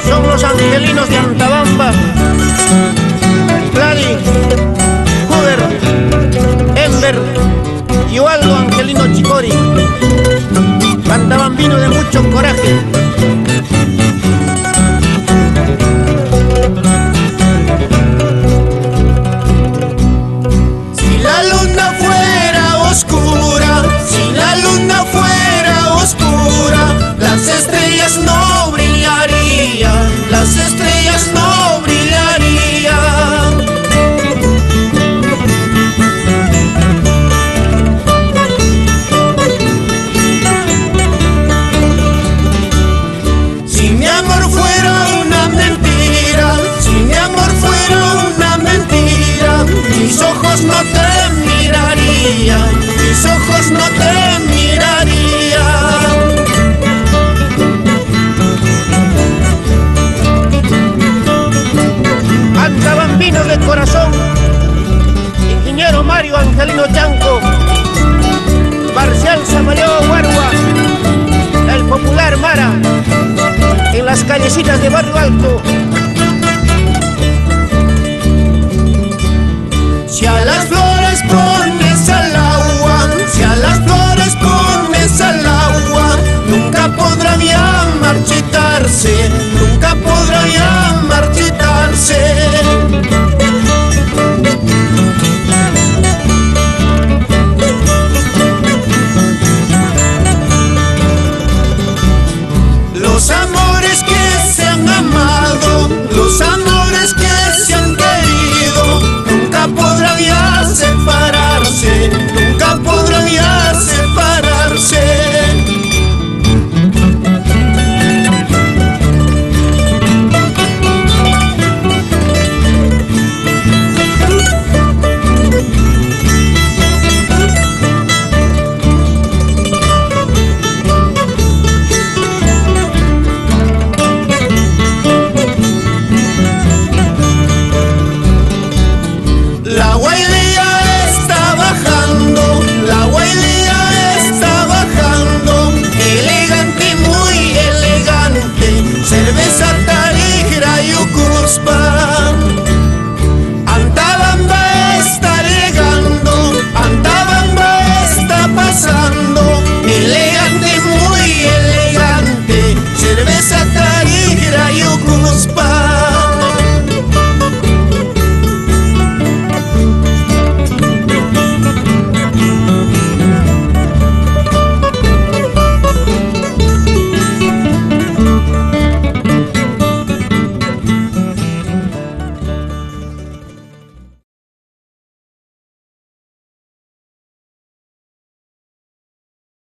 Son los angelinos de Antabamba, Gladys, Hoover, Ember y Waldo Angelino Chicori, Antabambino de mucho coraje. Si la luna fuera oscura, si la luna fuera oscura, las estrellas no brillarían, las estrellas no brillarían. Si mi amor fuera una mentira, si mi amor fuera una mentira, mis ojos no te mirarían, mis ojos no te mirarían. Antabambino de corazón, ingeniero Mario Angelino Chanco, Marcial Samayo Guarua, el popular Mara, en las callecitas de Barrio Alto. Si a las flores